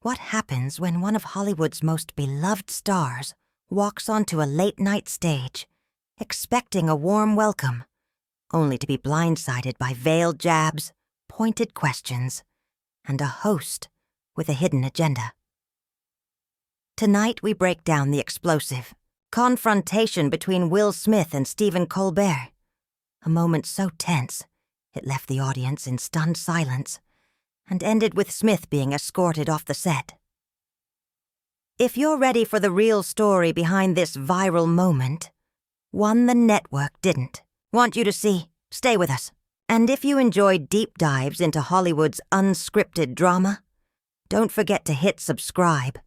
What happens when one of Hollywood's most beloved stars walks onto a late-night stage, expecting a warm welcome, only to be blindsided by veiled jabs, pointed questions, and a host with a hidden agenda? Tonight we break down the explosive confrontation between Will Smith and Stephen Colbert, a moment so tense it left the audience in stunned silence, and ended with Smith being escorted off the set. If you're ready for the real story behind this viral moment, one the network didn't want you to see, stay with us. And if you enjoyed deep dives into Hollywood's unscripted drama, don't forget to hit subscribe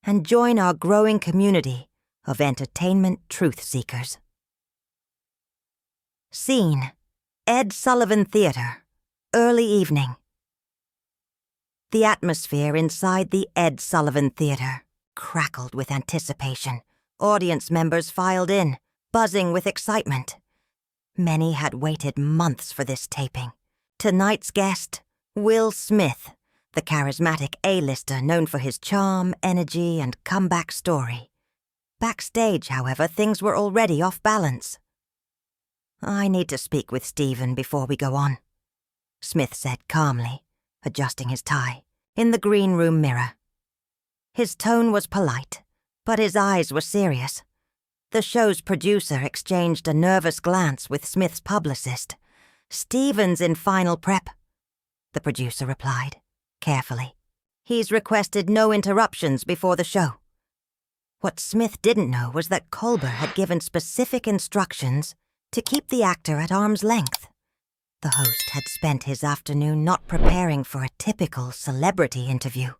and join our growing community of entertainment truth seekers. Scene: Ed Sullivan Theater, early evening. The atmosphere inside the Ed Sullivan Theater crackled with anticipation. Audience members filed in, buzzing with excitement. Many had waited months for this taping. Tonight's guest, Will Smith, the charismatic A-lister known for his charm, energy, and comeback story. Backstage, however, things were already off balance. "I need to speak with Stephen before we go on," Smith said calmly, adjusting his tie, in the green room mirror. His tone was polite, but his eyes were serious. The show's producer exchanged a nervous glance with Smith's publicist. "Stephen's in final prep," the producer replied, carefully. "He's requested no interruptions before the show." What Smith didn't know was that Colbert had given specific instructions to keep the actor at arm's length. The host had spent his afternoon not preparing for a typical celebrity interview,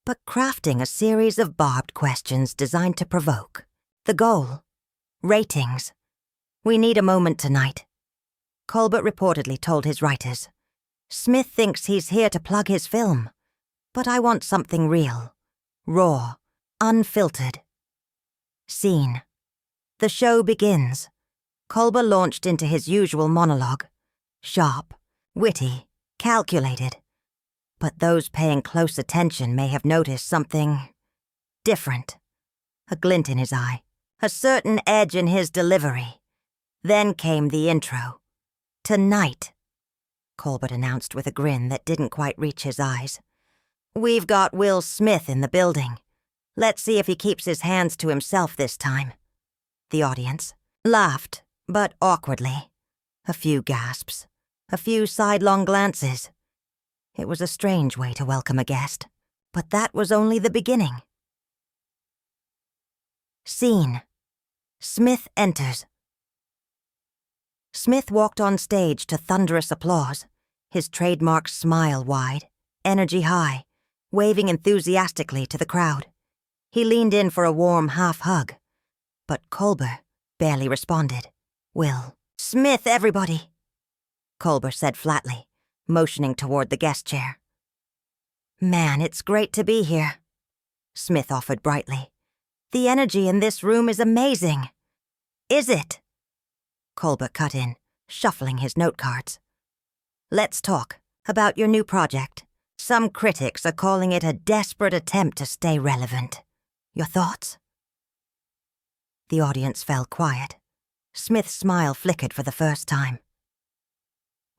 but crafting a series of barbed questions designed to provoke. The goal: ratings. "We need a moment tonight," Colbert reportedly told his writers. "Smith thinks he's here to plug his film, but I want something real, raw, unfiltered." Scene: The show begins. Colbert launched into his usual monologue. Sharp, witty, calculated. But those paying close attention may have noticed something different. A glint in his eye, a certain edge in his delivery. Then came the intro. "Tonight," Colbert announced with a grin that didn't quite reach his eyes, "we've got Will Smith in the building. Let's see if he keeps his hands to himself this time." The audience laughed, but awkwardly. A few gasps, a few sidelong glances. It was a strange way to welcome a guest, but that was only the beginning. Scene: Smith enters. Smith walked on stage to thunderous applause, his trademark smile wide, energy high, waving enthusiastically to the crowd. He leaned in for a warm half-hug, but Colbert barely responded. "Will Smith, everybody," Colbert said flatly, motioning toward the guest chair. "Man, it's great to be here," Smith offered brightly. "The energy in this room is amazing." "Is it?" Colbert cut in, shuffling his note cards. "Let's talk about your new project. Some critics are calling it a desperate attempt to stay relevant. Your thoughts?" The audience fell quiet. Smith's smile flickered for the first time.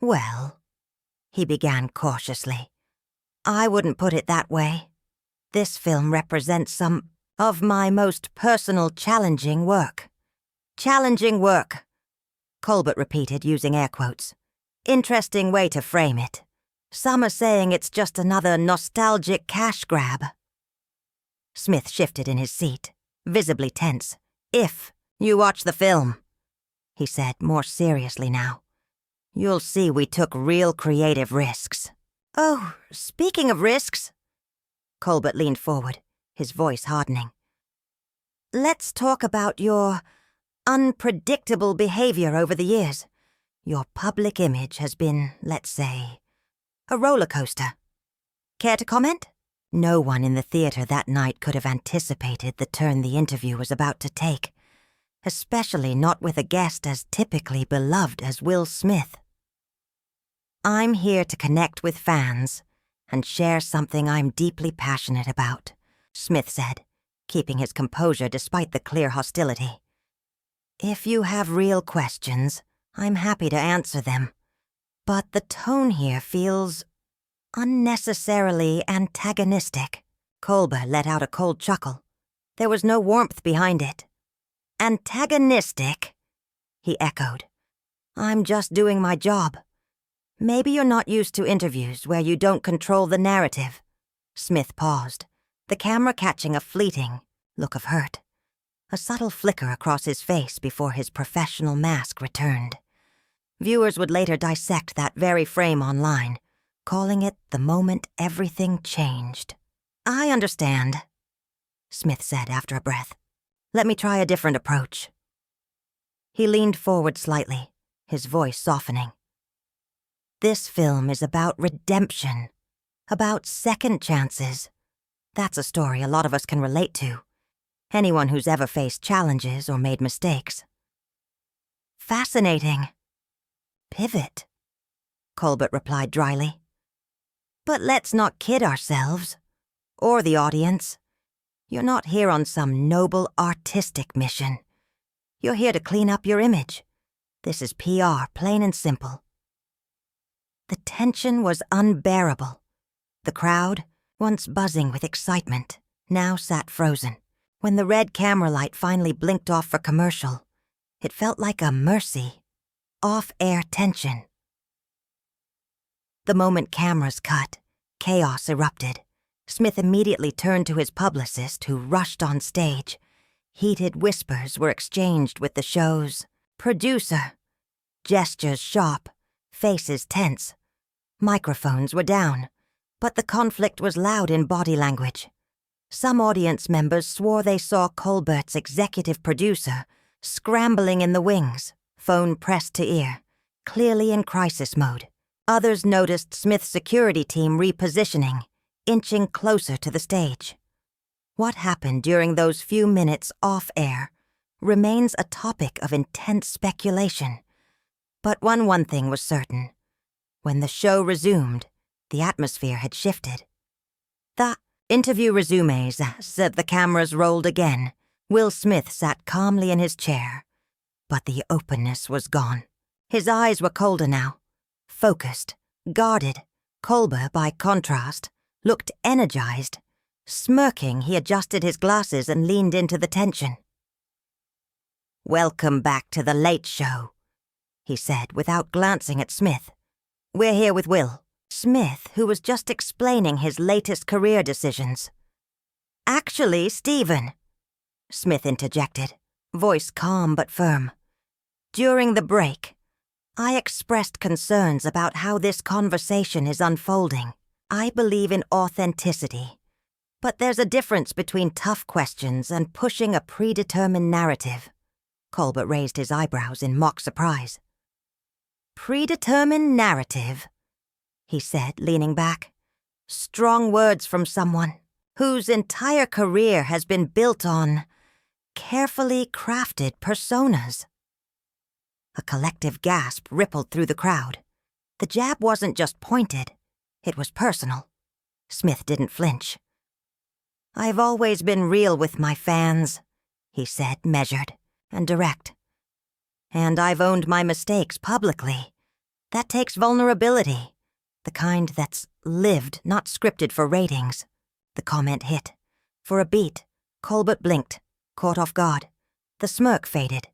"Well," he began cautiously, "I wouldn't put it that way. This film represents some of my most personal challenging work." "Challenging work," Colbert repeated using air quotes. "Interesting way to frame it. Some are saying it's just another nostalgic cash grab." Smith shifted in his seat, visibly tense. "If you watch the film," he said more seriously now, "you'll see we took real creative risks." "Oh, speaking of risks," Colbert leaned forward, his voice hardening. "Let's talk about your unpredictable behavior over the years. Your public image has been, let's say, a roller coaster. Care to comment?" No one in the theater that night could have anticipated the turn the interview was about to take, especially not with a guest as typically beloved as Will Smith. "I'm here to connect with fans and share something I'm deeply passionate about," Smith said, keeping his composure despite the clear hostility. "If you have real questions, I'm happy to answer them. But the tone here feels unnecessarily antagonistic." Colbert let out a cold chuckle. There was no warmth behind it. "Antagonistic?" he echoed. "I'm just doing my job. Maybe you're not used to interviews where you don't control the narrative." Smith paused, the camera catching a fleeting look of hurt, a subtle flicker across his face before his professional mask returned. Viewers would later dissect that very frame online, calling it the moment everything changed. "I understand," Smith said after a breath. "Let me try a different approach." He leaned forward slightly, his voice softening. "This film is about redemption, about second chances. That's a story a lot of us can relate to. Anyone who's ever faced challenges or made mistakes." "Fascinating. Pivot," Colbert replied dryly. "But let's not kid ourselves, or the audience. You're not here on some noble artistic mission. You're here to clean up your image. This is PR, plain and simple." The tension was unbearable. The crowd, once buzzing with excitement, now sat frozen. When the red camera light finally blinked off for commercial, it felt like a mercy, off-air tension. The moment cameras cut, chaos erupted. Smith immediately turned to his publicist, who rushed on stage. Heated whispers were exchanged with the show's producer. Gestures sharp, faces tense. Microphones were down, but the conflict was loud in body language. Some audience members swore they saw Colbert's executive producer scrambling in the wings, phone pressed to ear, clearly in crisis mode. Others noticed Smith's security team repositioning, inching closer to the stage. What happened during those few minutes off-air remains a topic of intense speculation. But one thing was certain. When the show resumed, the atmosphere had shifted. The interview resumes as the cameras rolled again. Will Smith sat calmly in his chair, but the openness was gone. His eyes were colder now, focused, guarded. Colbert, by contrast, looked energized. Smirking, he adjusted his glasses and leaned into the tension. "Welcome back to the Late Show," he said without glancing at Smith. "We're here with Will." Smith, who was just explaining his latest career decisions. "Actually, Stephen," Smith interjected, voice calm but firm. "During the break, I expressed concerns about how this conversation is unfolding. I believe in authenticity, but there's a difference between tough questions and pushing a predetermined narrative." Colbert raised his eyebrows in mock surprise. "Predetermined narrative?" he said, leaning back. "Strong words from someone whose entire career has been built on carefully crafted personas." A collective gasp rippled through the crowd. The jab wasn't just pointed, it was personal. Smith didn't flinch. "I've always been real with my fans," he said, measured and direct. "And I've owned my mistakes publicly. That takes vulnerability, the kind that's lived, not scripted for ratings." The comment hit. For a beat, Colbert blinked, caught off guard. The smirk faded.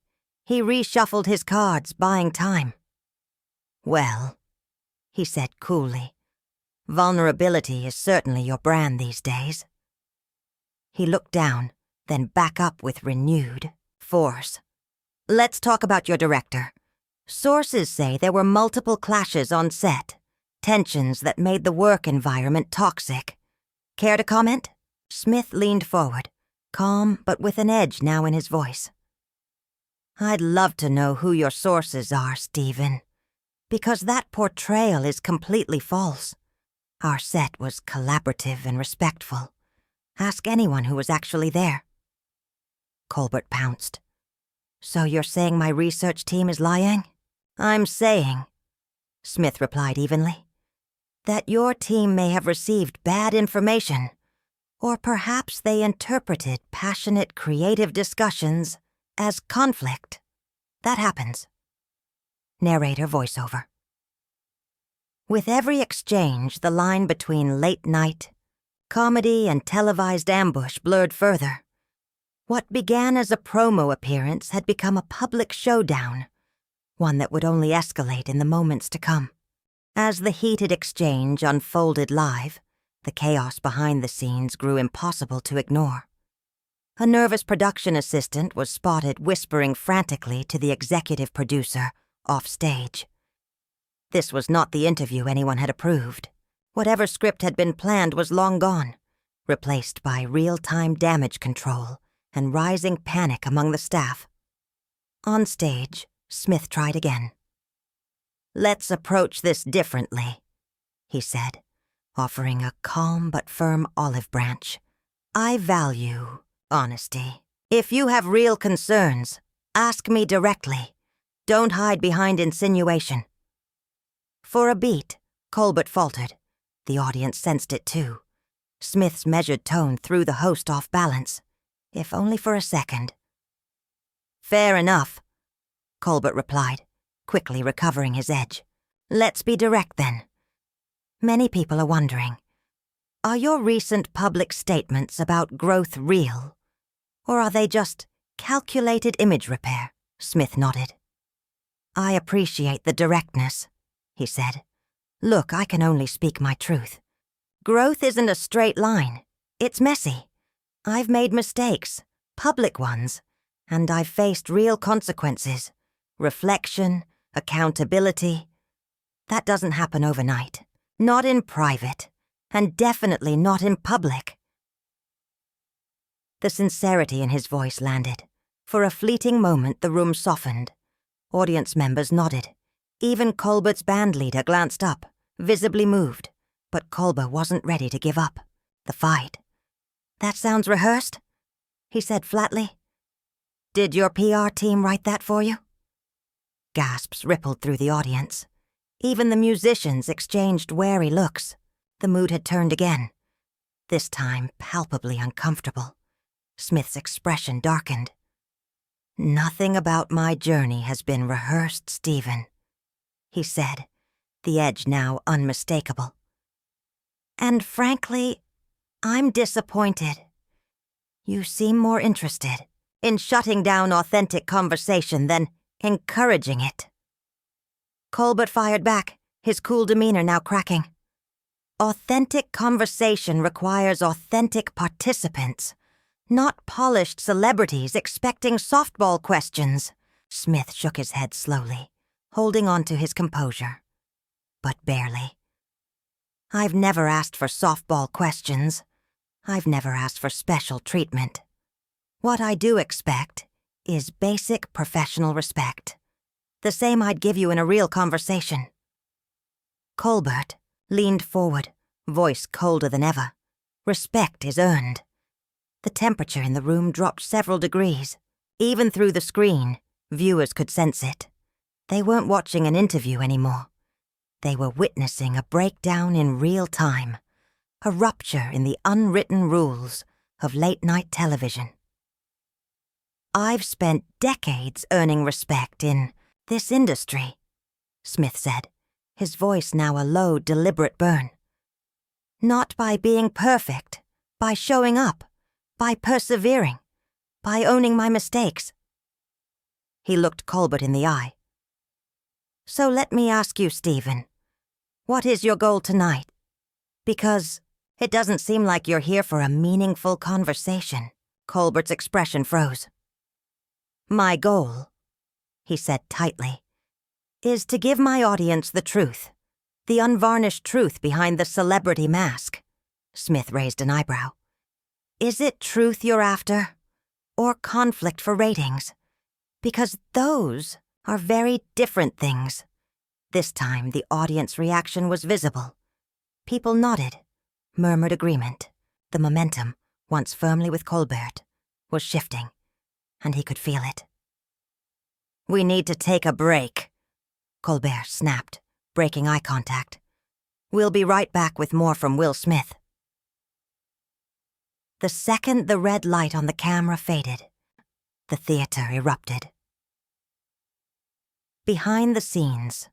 He reshuffled his cards, buying time. "Well," he said coolly, "vulnerability is certainly your brand these days." He looked down, then back up with renewed force. "Let's talk about your director. Sources say there were multiple clashes on set, tensions that made the work environment toxic. Care to comment?" Smith leaned forward, calm but with an edge now in his voice. "I'd love to know who your sources are, Stephen, because that portrayal is completely false. Our set was collaborative and respectful. Ask anyone who was actually there." Colbert pounced. "So you're saying my research team is lying?" "I'm saying," Smith replied evenly, That your team may have received bad information, or perhaps they interpreted passionate, creative discussions as conflict. That happens. Narrator voiceover. With every exchange, the line between late night, comedy, and televised ambush blurred further. What began as a promo appearance had become a public showdown, one that would only escalate in the moments to come. As the heated exchange unfolded live, the chaos behind the scenes grew impossible to ignore. A nervous production assistant was spotted whispering frantically to the executive producer offstage. This was not the interview anyone had approved. Whatever script had been planned was long gone, replaced by real-time damage control and rising panic among the staff. On stage, Smith tried again. "Let's approach this differently," he said, offering a calm but firm olive branch. "I value honesty. If you have real concerns, ask me directly. Don't hide behind insinuation." For a beat, Colbert faltered. The audience sensed it too. Smith's measured tone threw the host off balance, if only for a second. "Fair enough," Colbert replied, quickly recovering his edge. "Let's be direct then. Many people are wondering, are your recent public statements about growth real? Or are they just calculated image repair?" Smith nodded. "I appreciate the directness," he said. "Look, I can only speak my truth. Growth isn't a straight line. It's messy. I've made mistakes, public ones, and I've faced real consequences. Reflection, accountability. That doesn't happen overnight. Not in private, and definitely not in public." The sincerity in his voice landed. For a fleeting moment, the room softened. Audience members nodded. Even Colbert's band leader glanced up, visibly moved. But Colbert wasn't ready to give up the fight. "That sounds rehearsed," he said flatly. "Did your PR team write that for you?" Gasps rippled through the audience. Even the musicians exchanged wary looks. The mood had turned again, this time palpably uncomfortable. Smith's expression darkened. "Nothing about my journey has been rehearsed, Stephen," he said, the edge now unmistakable. "And frankly, I'm disappointed. You seem more interested in shutting down authentic conversation than encouraging it." Colbert fired back, his cool demeanor now cracking. "Authentic conversation requires authentic participants, not polished celebrities expecting softball questions." Smith shook his head slowly, holding on to his composure. But barely. "I've never asked for softball questions. I've never asked for special treatment. What I do expect is basic professional respect. The same I'd give you in a real conversation." Colbert leaned forward, voice colder than ever. Respect is earned. The temperature in the room dropped several degrees. Even through the screen, viewers could sense it. They weren't watching an interview anymore. They were witnessing a breakdown in real time, a rupture in the unwritten rules of late-night television. "I've spent decades earning respect in this industry," Smith said, his voice now a low, deliberate burn. "Not by being perfect, by showing up, by persevering, by owning my mistakes." He looked Colbert in the eye. "So let me ask you, Stephen, what is your goal tonight? Because it doesn't seem like you're here for a meaningful conversation." Colbert's expression froze. "My goal," he said tightly, "is to give my audience the truth, the unvarnished truth behind the celebrity mask." Smith raised an eyebrow. "Is it truth you're after, or conflict for ratings? Because those are very different things." This time the audience reaction was visible. People nodded, murmured agreement. The momentum, once firmly with Colbert, was shifting, and he could feel it. "We need to take a break," Colbert snapped, breaking eye contact. We'll be right back with more from Will Smith." The second the red light on the camera faded, the theater erupted. Behind the scenes.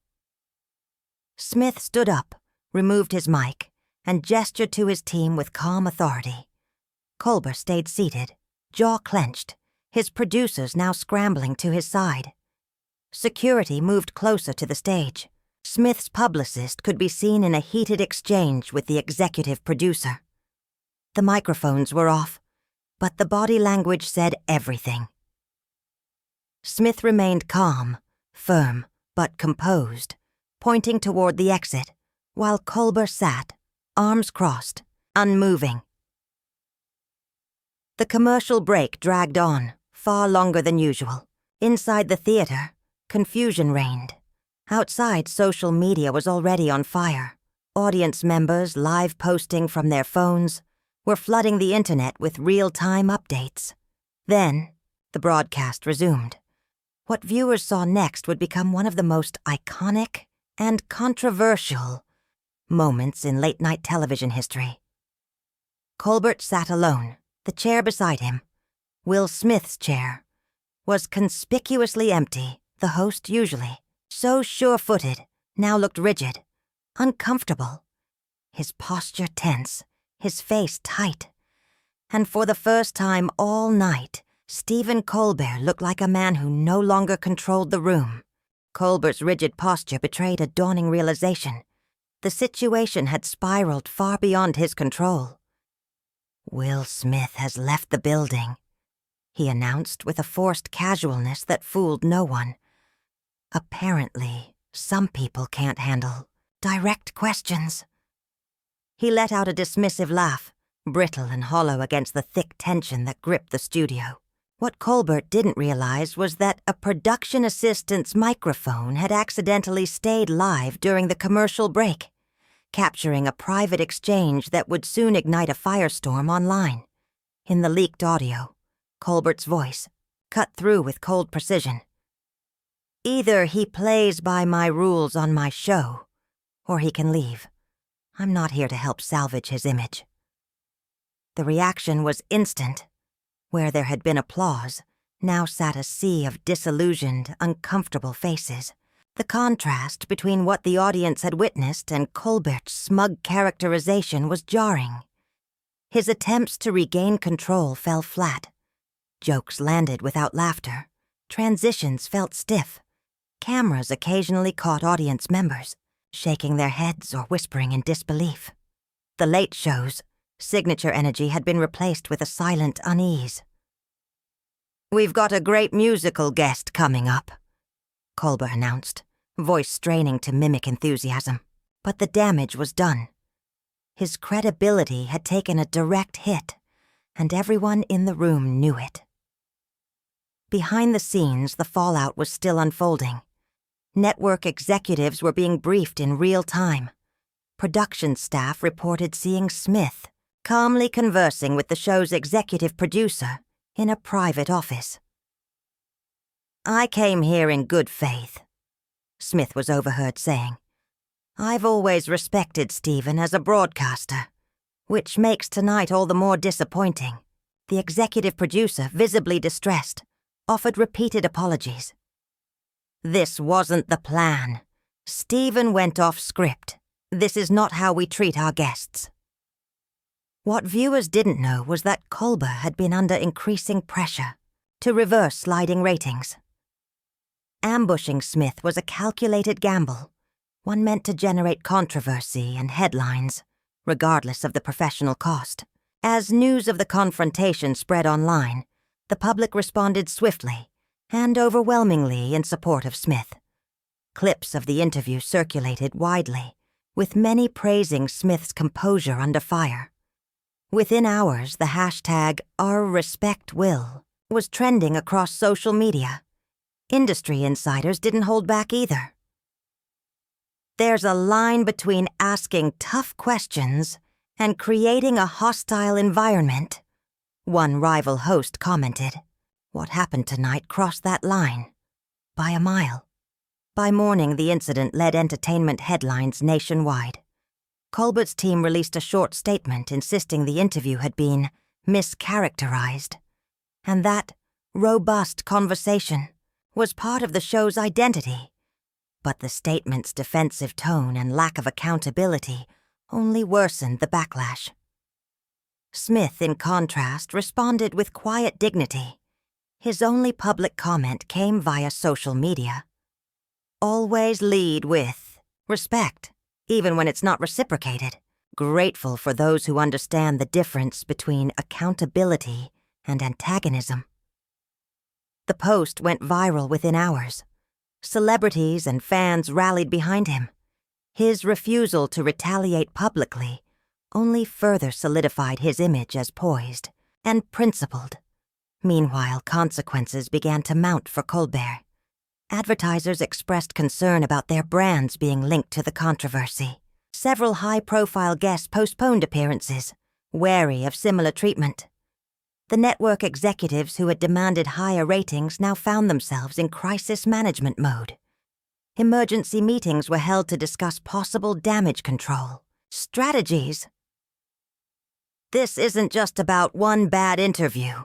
Smith stood up, removed his mic, and gestured to his team with calm authority. Colbert stayed seated, jaw clenched, his producers now scrambling to his side. Security moved closer to the stage. Smith's publicist could be seen in a heated exchange with the executive producer. The microphones were off, but the body language said everything. Smith remained calm, firm, but composed, pointing toward the exit, while Colbert sat, arms crossed, unmoving. The commercial break dragged on, far longer than usual. Inside the theater, confusion reigned. Outside, social media was already on fire. Audience members, live posting from their phones, were flooding the internet with real-time updates. Then, the broadcast resumed. What viewers saw next would become one of the most iconic and controversial moments in late-night television history. Colbert sat alone. The chair beside him, Will Smith's chair, was conspicuously empty. The host, usually so sure-footed, now looked rigid, uncomfortable, his posture tense, his face tight. And for the first time all night, Stephen Colbert looked like a man who no longer controlled the room. Colbert's rigid posture betrayed a dawning realization. The situation had spiraled far beyond his control. "Will Smith has left the building," he announced with a forced casualness that fooled no one. "Apparently, some people can't handle direct questions." He let out a dismissive laugh, brittle and hollow against the thick tension that gripped the studio. What Colbert didn't realize was that a production assistant's microphone had accidentally stayed live during the commercial break, capturing a private exchange that would soon ignite a firestorm online. In the leaked audio, Colbert's voice, cut through with cold precision. "Either he plays by my rules on my show, or he can leave. I'm not here to help salvage his image." The reaction was instant. Where there had been applause, now sat a sea of disillusioned, uncomfortable faces. The contrast between what the audience had witnessed and Colbert's smug characterization was jarring. His attempts to regain control fell flat. Jokes landed without laughter. Transitions felt stiff. Cameras occasionally caught audience members, shaking their heads or whispering in disbelief. The late show's signature energy had been replaced with a silent unease. "We've got a great musical guest coming up," Colbert announced, voice straining to mimic enthusiasm. But the damage was done. His credibility had taken a direct hit, and everyone in the room knew it. Behind the scenes, the fallout was still unfolding. Network executives were being briefed in real time. Production staff reported seeing Smith calmly conversing with the show's executive producer in a private office. "I came here in good faith," Smith was overheard saying. "I've always respected Stephen as a broadcaster, which makes tonight all the more disappointing." The executive producer, visibly distressed, offered repeated apologies. "This wasn't the plan. Stephen went off script. This is not how we treat our guests." What viewers didn't know was that Colbert had been under increasing pressure to reverse sliding ratings. Ambushing Smith was a calculated gamble, one meant to generate controversy and headlines, regardless of the professional cost. As news of the confrontation spread online, the public responded swiftly and overwhelmingly in support of Smith. Clips of the interview circulated widely, with many praising Smith's composure under fire. Within hours, the hashtag #OurRespectWill was trending across social media. Industry insiders didn't hold back either. "There's a line between asking tough questions and creating a hostile environment," one rival host commented. What happened tonight crossed that line, by a mile. By morning, the incident led entertainment headlines nationwide. Colbert's team released a short statement insisting the interview had been mischaracterized, and that robust conversation was part of the show's identity. But the statement's defensive tone and lack of accountability only worsened the backlash. Smith, in contrast, responded with quiet dignity. His only public comment came via social media. Always lead with respect, even when it's not reciprocated. Grateful for those who understand the difference between accountability and antagonism. The post went viral within hours. Celebrities and fans rallied behind him. His refusal to retaliate publicly only further solidified his image as poised and principled. Meanwhile, consequences began to mount for Colbert. Advertisers expressed concern about their brands being linked to the controversy. Several high-profile guests postponed appearances, wary of similar treatment. The network executives who had demanded higher ratings now found themselves in crisis management mode. Emergency meetings were held to discuss possible damage control strategies. "This isn't just about one bad interview,"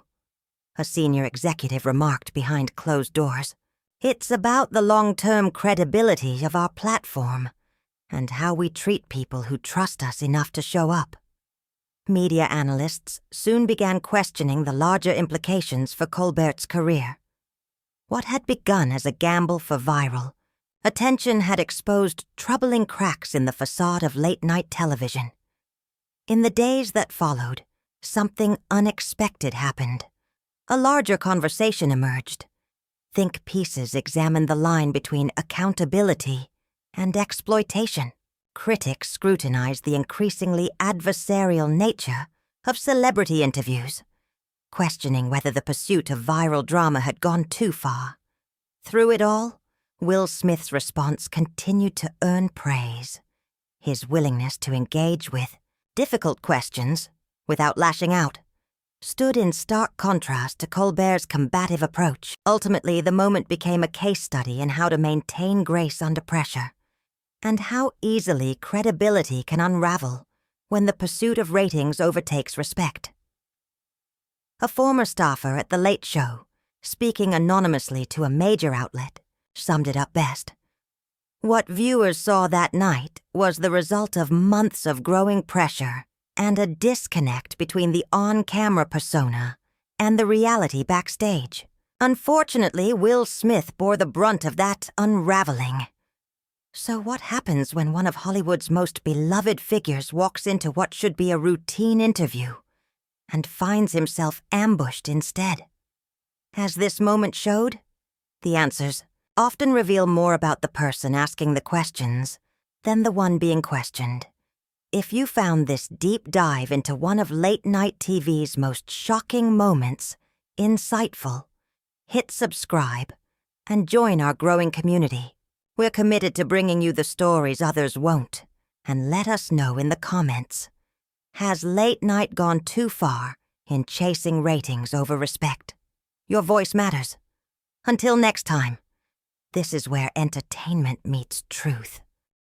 a senior executive remarked behind closed doors. "It's about the long-term credibility of our platform and how we treat people who trust us enough to show up." Media analysts soon began questioning the larger implications for Colbert's career. What had begun as a gamble for viral attention had exposed troubling cracks in the facade of late-night television. In the days that followed, something unexpected happened. A larger conversation emerged. Think pieces examined the line between accountability and exploitation. Critics scrutinized the increasingly adversarial nature of celebrity interviews, questioning whether the pursuit of viral drama had gone too far. Through it all, Will Smith's response continued to earn praise. His willingness to engage with difficult questions without lashing out stood in stark contrast to Colbert's combative approach. Ultimately, the moment became a case study in how to maintain grace under pressure, and how easily credibility can unravel when the pursuit of ratings overtakes respect. A former staffer at The Late Show, speaking anonymously to a major outlet, summed it up best. What viewers saw that night was the result of months of growing pressure and a disconnect between the on-camera persona and the reality backstage. Unfortunately, Will Smith bore the brunt of that unraveling. So what happens when one of Hollywood's most beloved figures walks into what should be a routine interview and finds himself ambushed instead? As this moment showed, the answers often reveal more about the person asking the questions than the one being questioned. If you found this deep dive into one of late-night TV's most shocking moments insightful, hit subscribe and join our growing community. We're committed to bringing you the stories others won't, and let us know in the comments. Has late night gone too far in chasing ratings over respect? Your voice matters. Until next time, this is where entertainment meets truth.